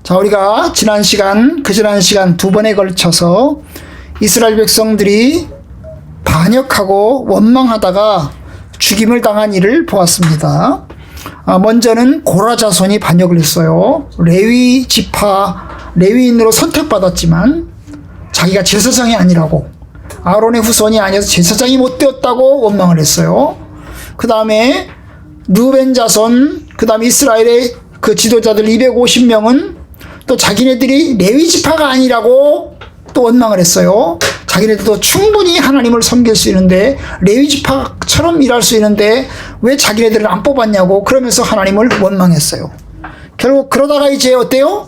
자, 우리가 지난 시간, 그지난 시간 두 번에 걸쳐서 이스라엘 백성들이 반역하고 원망하다가 죽임을 당한 일을 보았습니다. 먼저는 고라 자손이 반역을 했어요. 레위 지파, 레위인으로 선택받았지만 자기가 제사장이 아니라고, 아론의 후손이 아니어서 제사장이 못 되었다고 원망을 했어요. 그 다음에 루벤 자손, 그 다음에 이스라엘의 그 지도자들 250명은 또 자기네들이 레위 지파가 아니라고 또 원망을 했어요. 자기네들도 충분히 하나님을 섬길 수 있는데, 레위 지파처럼 일할 수 있는데 왜 자기네들을 안 뽑았냐고 그러면서 하나님을 원망했어요. 결국 그러다가 이제 어때요?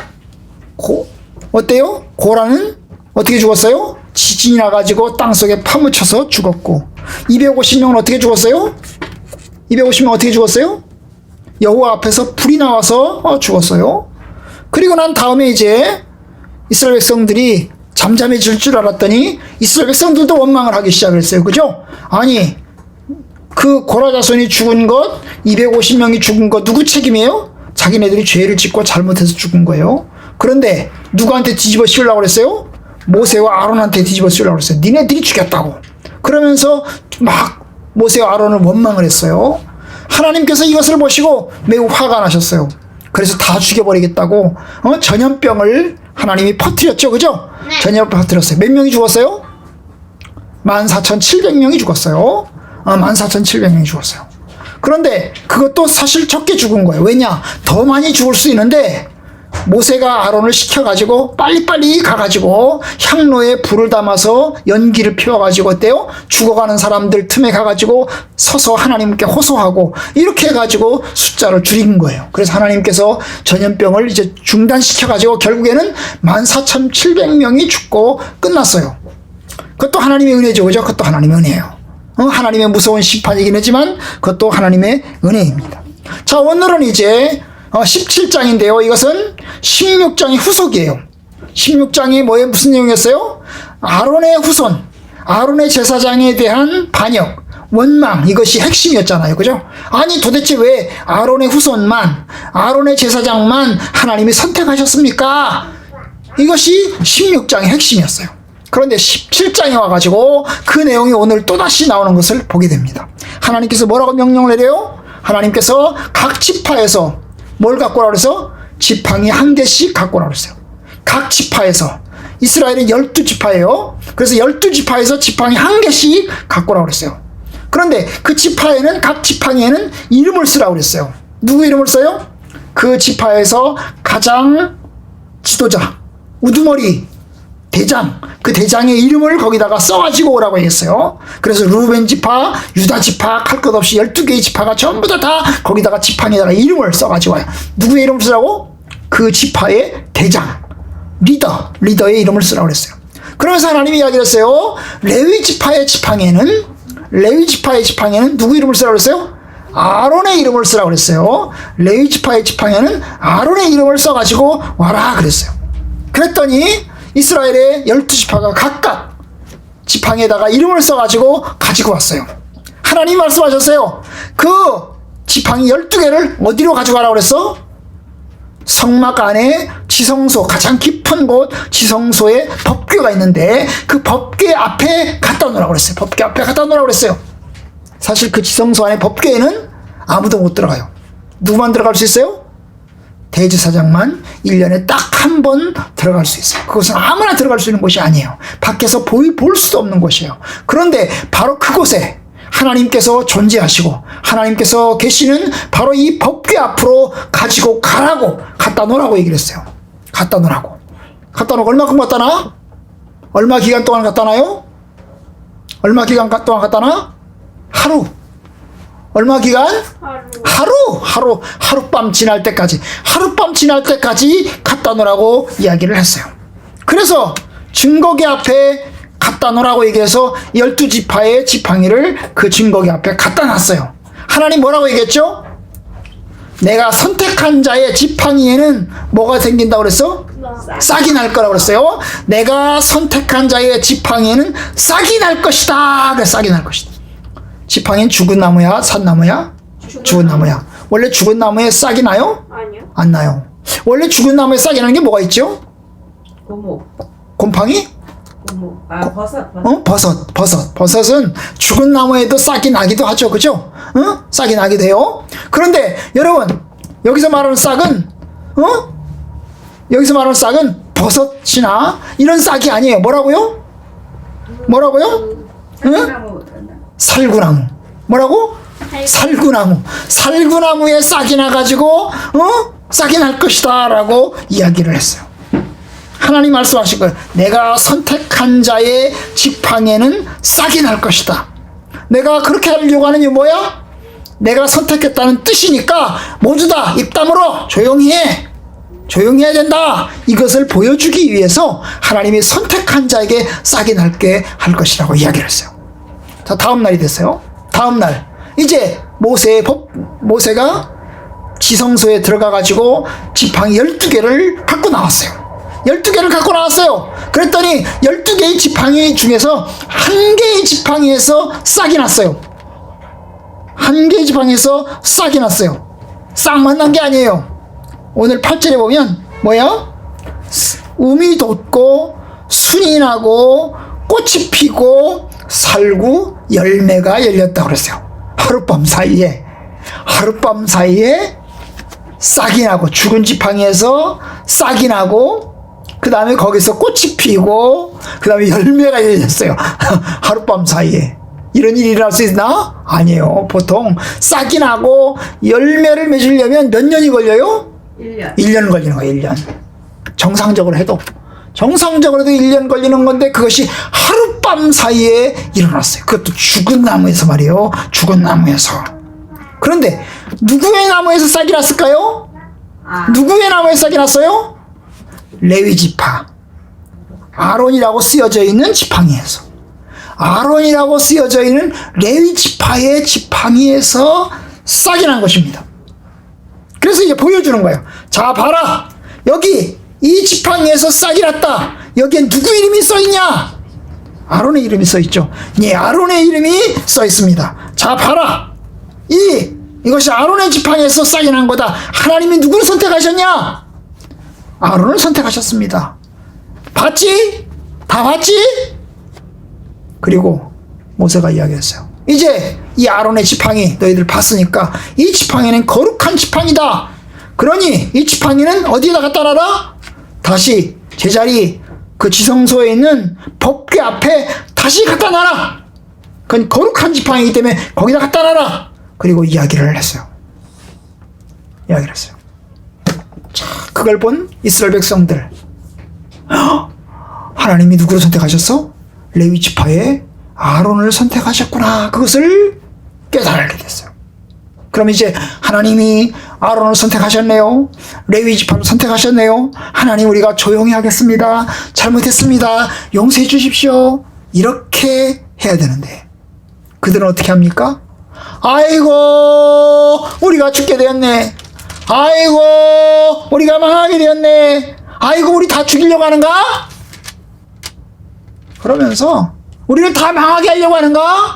고라는 어떻게 죽었어요? 지진이 나가지고 땅속에 파묻혀서 죽었고, 250명은 어떻게 죽었어요? 250명 어떻게 죽었어요? 여호와 앞에서 불이 나와서 죽었어요. 그리고 난 다음에 이제 이스라엘 백성들이 잠잠해질 줄 알았더니 이스라엘 백성들도 원망을 하기 시작했어요. 그죠? 아니, 그 고라 자손이 죽은 것, 250명이 죽은 것 누구 책임이에요? 자기네들이 죄를 짓고 잘못해서 죽은 거예요. 그런데 누구한테 뒤집어 씌우려고 그랬어요? 모세와 아론한테 뒤집어 씌우려고 그랬어요. 니네들이 죽였다고. 그러면서 막 모세와 아론을 원망을 했어요. 하나님께서 이것을 보시고 매우 화가 나셨어요. 그래서 다 죽여버리겠다고 전염병을 하나님이 퍼뜨렸죠. 그죠? 네. 전염병 퍼뜨렸어요. 몇 명이 죽었어요? 14,700명이 죽었어요. 14,700명이 죽었어요. 그런데 그것도 사실 적게 죽은 거예요. 왜냐? 더 많이 죽을 수 있는데 모세가 아론을 시켜가지고 빨리빨리 가가지고 향로에 불을 담아서 연기를 피워가지고 어때요? 죽어가는 사람들 틈에 가가지고 서서 하나님께 호소하고 이렇게 해가지고 숫자를 줄인 거예요. 그래서 하나님께서 전염병을 이제 중단시켜가지고 결국에는 14,700명이 죽고 끝났어요. 그것도 하나님의 은혜죠. 그죠? 그것도 하나님의 은혜예요. 하나님의 무서운 심판이긴 하지만 그것도 하나님의 은혜입니다. 자, 오늘은 이제 17장인데요. 이것은 16장의 후속이에요. 16장이 무슨 내용이었어요? 아론의 후손, 아론의 제사장에 대한 반역, 원망, 이것이 핵심이었잖아요. 그죠? 아니, 도대체 왜 아론의 후손만, 아론의 제사장만 하나님이 선택하셨습니까? 이것이 16장의 핵심이었어요. 그런데 17장에 와가지고 그 내용이 오늘 또다시 나오는 것을 보게 됩니다. 하나님께서 뭐라고 명령을 내려요? 하나님께서 각 지파에서 뭘 갖고 오라고 그래서? 지팡이 한 개씩 갖고 오라고 그랬어요. 각 지파에서. 이스라엘은 12지파예요. 그래서 12지파에서 지팡이 한 개씩 갖고 오라고 그랬어요. 그런데 그 지파에는, 각 지팡이에는 이름을 쓰라고 그랬어요. 누구 이름을 써요? 그 지파에서 가장 지도자, 우두머리, 대장, 그 대장의 이름을 거기다가 써가지고 오라고 했어요. 그래서 루벤 지파, 유다 지파, 할 것 없이 12개의 지파가 전부 다 거기다가 지팡이에다가 이름을 써가지고 와요. 누구의 이름을 쓰라고? 그 지파의 대장, 리더의 이름을 쓰라고 그랬어요. 그러면서 하나님이 이야기를 했어요. 레위 지파의 지팡이에는 누구 이름을 쓰라고 그랬어요? 아론의 이름을 쓰라고 그랬어요. 레위 지파의 지팡이에는 아론의 이름을 써가지고 와라 그랬어요. 그랬더니 이스라엘의 12지파가 각각 지팡이에다가 이름을 써가지고 가지고 왔어요. 하나님이 말씀하셨어요. 그 지팡이 12개를 어디로 가져가라고 그랬어? 성막 안에 지성소, 가장 깊은 곳 지성소에 법궤가 있는데 그 법궤 앞에 갖다 놓으라고 그랬어요. 법궤 앞에 갖다 놓으라고 그랬어요. 사실 그 지성소 안에 법궤에는 아무도 못 들어가요. 누구만 들어갈 수 있어요? 대제사장만 1년에 딱 한 번 들어갈 수 있어요. 그것은 아무나 들어갈 수 있는 곳이 아니에요. 밖에서 볼 수도 없는 곳이에요. 그런데 바로 그곳에 하나님께서 존재하시고 하나님께서 계시는 바로 이 법궤 앞으로 가지고 가라고, 갖다 놓으라고 얘기를 했어요. 갖다 놓으라고. 갖다 놓고 얼마큼 갖다 놔? 얼마 기간 동안 갖다 놔요? 얼마 기간 동안 갖다 놔? 하루. 얼마 기간? 하룻밤 지날 때까지 갖다 놓으라고 이야기를 했어요. 그래서 증거기 앞에 갖다 놓으라고 얘기해서 12지파의 지팡이를 그 증거기 앞에 갖다 놨어요. 하나님 뭐라고 얘기했죠? 내가 선택한 자의 지팡이에는 뭐가 생긴다고 그랬어? 싹이 날 거라고 그랬어요. 내가 선택한 자의 지팡이에는 싹이 날 것이다. 그래, 싹이 날 것이다. 지팡이는 죽은 나무야, 산 나무야? 죽은 나무야. 원래 죽은 나무에 싹이 나요? 아니요. 안 나요. 원래 죽은 나무에 싹이 나는 게 뭐가 있죠? 고목. 곰팡이? 고목. 아, 버섯. 버섯은 죽은 나무에도 싹이 나기도 하죠. 그죠? 싹이 나기도 해요. 그런데 여러분, 여기서 말하는 싹은, 여기서 말하는 싹은 버섯이나 이런 싹이 아니에요. 뭐라고요? 살구나무. 뭐라고? 살구나무에 싹이 나가지고, 싹이 날 것이다. 라고 이야기를 했어요. 하나님 말씀하신 거예요. 내가 선택한 자의 지팡이에는 싹이 날 것이다. 내가 그렇게 하려고 하는 게 뭐야? 내가 선택했다는 뜻이니까 모두 다 입 다물어 조용히 해. 조용히 해야 된다. 이것을 보여주기 위해서 하나님이 선택한 자에게 싹이 날게 할 것이라고 이야기를 했어요. 자, 다음 날이 됐어요. 다음 날 이제 모세가 지성소에 들어가 가지고 지팡이 12개를 갖고 나왔어요. 12개를 갖고 나왔어요. 그랬더니 12개의 지팡이 중에서 한 개의 지팡이에서 싹이 났어요. 한 개의 지팡이에서 싹이 났어요. 싹만 난 게 아니에요. 오늘 8절에 보면 뭐야? 움이 돋고 순이 나고 꽃이 피고 살구 열매가 열렸다고 그랬어요. 하룻밤 사이에 싹이 나고 죽은 지팡이에서 싹이 나고 그 다음에 거기서 꽃이 피고 그 다음에 열매가 열렸어요. 하룻밤 사이에. 이런 일이 일어날 수 있나? 아니에요. 보통 싹이 나고 열매를 맺으려면 몇 년이 걸려요? 1년. 1년 걸리는 거예요. 1년. 정상적으로 해도 1년 걸리는 건데 그것이 하룻밤 사이에 일어났어요. 그것도 죽은 나무에서 말이에요. 죽은 나무에서. 그런데 누구의 나무에서 싹이 났을까요? 누구의 나무에서 싹이 났어요? 레위 지파. 아론이라고 쓰여져 있는 지팡이에서. 아론이라고 쓰여져 있는 레위 지파의 지팡이에서 싹이 난 것입니다. 그래서 이제 보여주는 거예요. 자, 봐라. 여기 이 지팡이에서 싹이 났다. 여기에 누구 이름이 써있냐? 아론의 이름이 써있죠. 예, 아론의 이름이 써있습니다. 자, 봐라. 이것이 아론의 지팡이에서 싹이 난 거다. 하나님이 누구를 선택하셨냐? 아론을 선택하셨습니다. 봤지? 다 봤지? 그리고 모세가 이야기했어요. 이제 이 아론의 지팡이 너희들 봤으니까 이 지팡이는 거룩한 지팡이다. 그러니 이 지팡이는 어디에다 갖다 놔라? 다시 제자리 그 지성소에 있는 법궤 앞에 다시 갖다 놔라. 그건 거룩한 지팡이이기 때문에 거기다 갖다 놔라. 그리고 이야기를 했어요. 자, 그걸 본 이스라엘 백성들, 하나님이 누구를 선택하셨어? 레위 지파의 아론을 선택하셨구나. 그것을 깨달게 됐어요. 그럼 이제 하나님이 아론을 선택하셨네요. 레위 지파를 선택하셨네요. 하나님, 우리가 조용히 하겠습니다. 잘못했습니다. 용서해 주십시오. 이렇게 해야 되는데 그들은 어떻게 합니까? 아이고, 우리가 죽게 되었네. 아이고, 우리가 망하게 되었네. 아이고, 우리 다 죽이려고 하는가? 그러면서 우리를 다 망하게 하려고 하는가?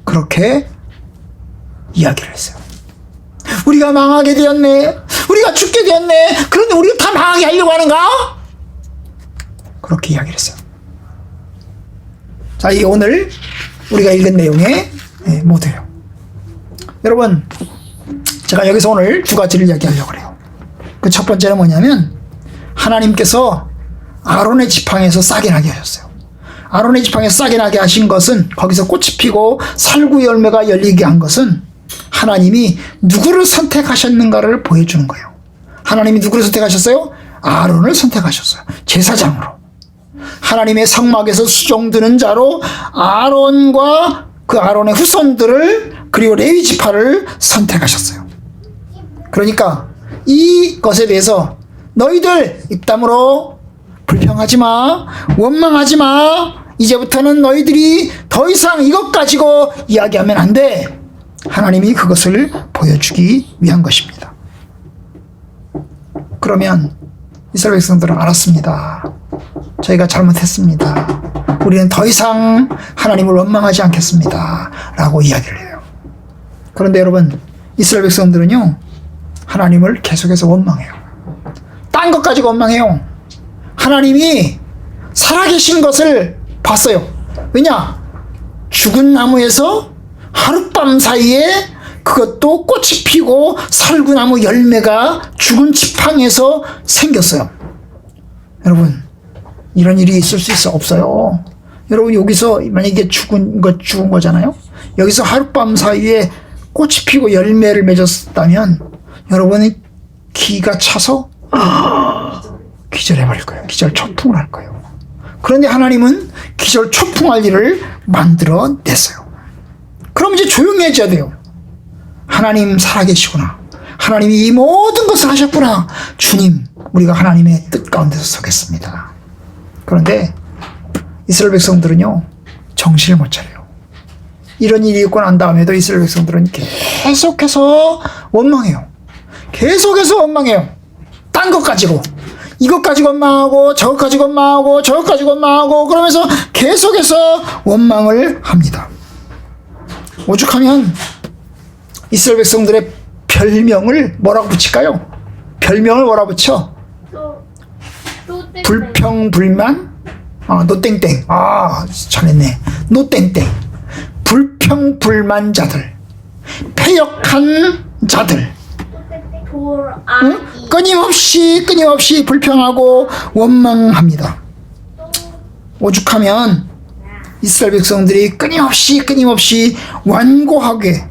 그렇게 이야기를 했어요. 우리가 망하게 되었네. 우리가 죽게 되었네. 그런데 우리를 다 망하게 하려고 하는가? 그렇게 이야기를 했어요. 자, 이 오늘 우리가 읽은 내용의 모두예요. 여러분, 제가 여기서 오늘 두 가지를 이야기하려고 해요. 그 첫 번째는 뭐냐면 하나님께서 아론의 지팡이에서 싹이 나게 하셨어요. 아론의 지팡이에서 싹이 나게 하신 것은, 거기서 꽃이 피고 살구 열매가 열리게 한 것은 하나님이 누구를 선택하셨는가를 보여주는 거예요. 하나님이 누구를 선택하셨어요? 아론을 선택하셨어요. 제사장으로. 하나님의 성막에서 수종드는 자로 아론과 그 아론의 후손들을, 그리고 레위 지파를 선택하셨어요. 그러니까 이것에 대해서 너희들 입 다물어 불평하지 마, 원망하지 마. 이제부터는 너희들이 더 이상 이것 가지고 이야기하면 안 돼. 하나님이 그것을 보여주기 위한 것입니다. 그러면 이스라엘 백성들은 알았습니다. 저희가 잘못했습니다. 우리는 더 이상 하나님을 원망하지 않겠습니다. 라고 이야기를 해요. 그런데 여러분, 이스라엘 백성들은요, 하나님을 계속해서 원망해요. 딴 것 가지고 원망해요. 하나님이 살아계신 것을 봤어요. 왜냐? 죽은 나무에서 하룻밤 사이에 그것도 꽃이 피고 살구나무 열매가 죽은 지팡이에서 생겼어요. 여러분, 이런 일이 있을 수 있어? 없어요. 여러분, 여기서 만약에 죽은 거잖아요. 여기서 하룻밤 사이에 꽃이 피고 열매를 맺었다면 여러분이 기가 차서 기절해버릴 거예요. 기절 초풍을 할 거예요. 그런데 하나님은 기절 초풍할 일을 만들어냈어요. 그럼 이제 조용히 해줘야 돼요. 하나님 살아계시구나. 하나님이 이 모든 것을 하셨구나. 주님, 우리가 하나님의 뜻 가운데서 서겠습니다. 그런데 이스라엘 백성들은요, 정신을 못 차려요. 이런 일이 있고 난 다음에도 이스라엘 백성들은 계속해서 원망해요. 계속해서 원망해요. 딴 것 가지고. 이것 가지고 원망하고, 저것 가지고 원망하고, 저것 가지고 원망하고, 그러면서 계속해서 원망을 합니다. 오죽하면 이스라엘 백성들의 별명을 뭐라고 붙일까요? 별명을 뭐라고 붙여? 불평불만? 노땡땡. 잘했네. 노땡땡. 불평불만자들. 패역한 자들. 응? 끊임없이 불평하고 원망합니다. 오죽하면 이스라엘 백성들이 끊임없이 완고하게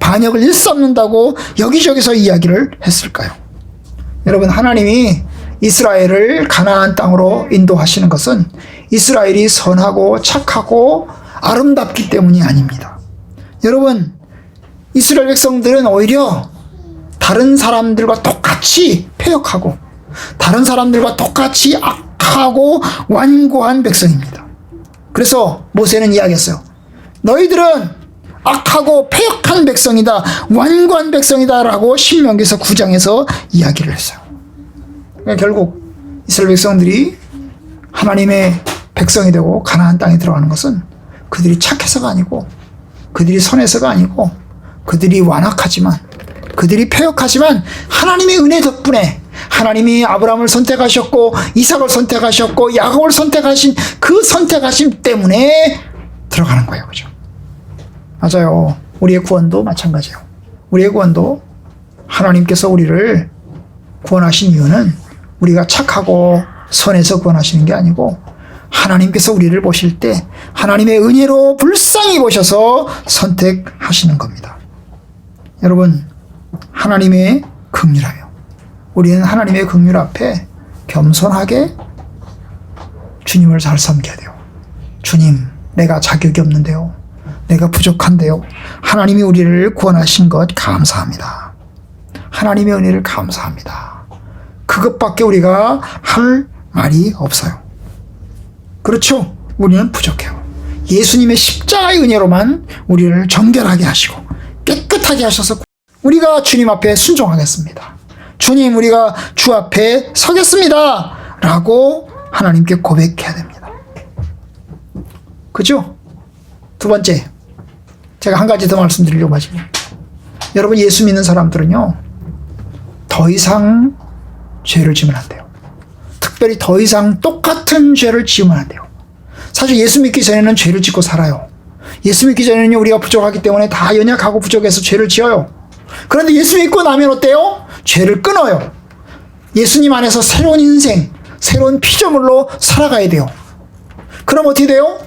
반역을 일삼는다고 여기저기서 이야기를 했을까요? 여러분, 하나님이 이스라엘을 가나안 땅으로 인도하시는 것은 이스라엘이 선하고 착하고 아름답기 때문이 아닙니다. 여러분, 이스라엘 백성들은 오히려 다른 사람들과 똑같이 패역하고 다른 사람들과 똑같이 악하고 완고한 백성입니다. 그래서 모세는 이야기했어요. 너희들은 악하고 패역한 백성이다, 완고한 백성이다 라고 신명기서 9장에서 이야기를 했어요. 결국 이스라엘 백성들이 하나님의 백성이 되고 가나안 땅에 들어가는 것은 그들이 착해서가 아니고, 그들이 선해서가 아니고, 그들이 완악하지만, 그들이 패역하지만 하나님의 은혜 덕분에 하나님이 아브라함을 선택하셨고 이삭을 선택하셨고 야곱을 선택하신 그 선택하심 때문에 들어가는 거예요. 그죠? 맞아요. 우리의 구원도 마찬가지예요. 우리의 구원도 하나님께서 우리를 구원하신 이유는 우리가 착하고 선해서 구원하시는 게 아니고, 하나님께서 우리를 보실 때 하나님의 은혜로 불쌍히 보셔서 선택하시는 겁니다. 여러분, 하나님의 긍휼하며 우리는 하나님의 긍휼 앞에 겸손하게 주님을 잘 섬겨야 돼요. 주님, 내가 자격이 없는데요, 내가 부족한데요, 하나님이 우리를 구원하신 것 감사합니다. 하나님의 은혜를 감사합니다. 그것밖에 우리가 할 말이 없어요. 그렇죠? 우리는 부족해요. 예수님의 십자가의 은혜로만 우리를 정결하게 하시고 깨끗하게 하셔서 우리가 주님 앞에 순종하겠습니다. 주님, 우리가 주 앞에 서겠습니다 라고 하나님께 고백해야 됩니다. 그죠? 두 번째, 제가 한 가지 더 말씀드리려고 하지만, 여러분, 예수 믿는 사람들은요, 더 이상 죄를 지으면 안 돼요. 특별히 더 이상 똑같은 죄를 지으면 안 돼요. 사실 예수 믿기 전에는 죄를 짓고 살아요. 예수 믿기 전에는 우리가 부족하기 때문에 다 연약하고 부족해서 죄를 지어요. 그런데 예수 믿고 나면 어때요? 죄를 끊어요. 예수님 안에서 새로운 인생, 새로운 피조물로 살아가야 돼요. 그럼 어떻게 돼요?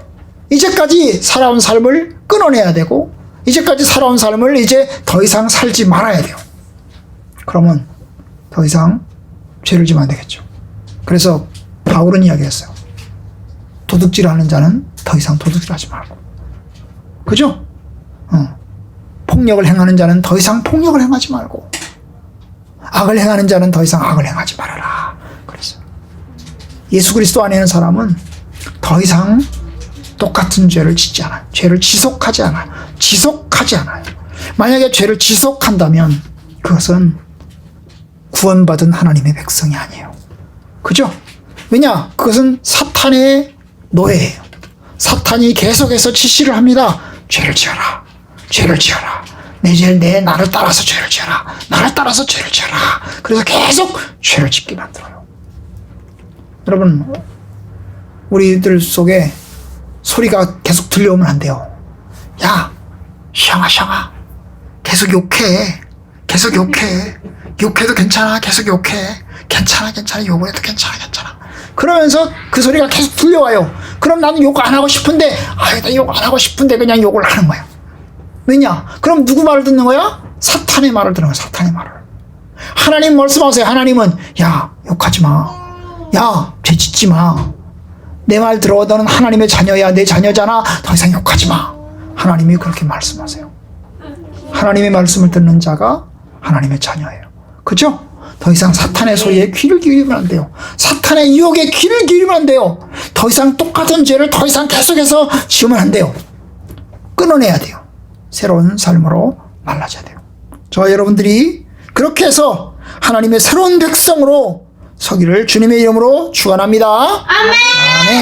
이제까지 살아온 삶을 끊어내야 되고, 이제까지 살아온 삶을 이제 더 이상 살지 말아야 돼요. 그러면 더 이상 죄를 지면 안 되겠죠. 그래서 바울은 이야기했어요. 도둑질하는 자는 더 이상 도둑질하지 말고, 그죠? 폭력을 행하는 자는 더 이상 폭력을 행하지 말고, 악을 행하는 자는 더 이상 악을 행하지 말아라. 그래서 예수 그리스도 안에 있는 사람은 더 이상 똑같은 죄를 짓지 않아요. 죄를 지속하지 않아요. 만약에 죄를 지속한다면 그것은 구원받은 하나님의 백성이 아니에요. 그죠? 왜냐? 그것은 사탄의 노예예요. 사탄이 계속해서 지시를 합니다. 죄를 지어라. 나를 따라서 죄를 지어라. 나를 따라서 죄를 지어라. 그래서 계속 죄를 짓게 만들어요. 여러분, 우리들 속에 소리가 계속 들려오면 안 돼요. 야, 샹아, 계속 욕해. 계속 욕해. 욕해도 괜찮아. 계속 욕해. 괜찮아. 욕을 해도 괜찮아. 그러면서 그 소리가 계속 들려와요. 그럼 나는 욕 안 하고 싶은데, 나 욕 안 하고 싶은데 그냥 욕을 하는 거야. 왜냐? 그럼 누구 말을 듣는 거야? 사탄의 말을 듣는 거야. 사탄의 말을. 하나님 말씀하세요. 하나님은 야, 욕하지 마. 야, 죄 짓지 마. 내 말 들어. 너는 하나님의 자녀야. 내 자녀잖아. 더 이상 욕하지 마. 하나님이 그렇게 말씀하세요. 하나님의 말씀을 듣는 자가 하나님의 자녀예요. 그죠? 더 이상 사탄의 소리에 귀를 기울이면 안 돼요. 사탄의 유혹에 귀를 기울이면 안 돼요. 더 이상 똑같은 죄를 더 이상 계속해서 지으면 안 돼요. 끊어내야 돼요. 새로운 삶으로 말라져야 돼요. 저와 여러분들이 그렇게 해서 하나님의 새로운 백성으로 서기를 주님의 이름으로 축원합니다. 아멘. 아멘.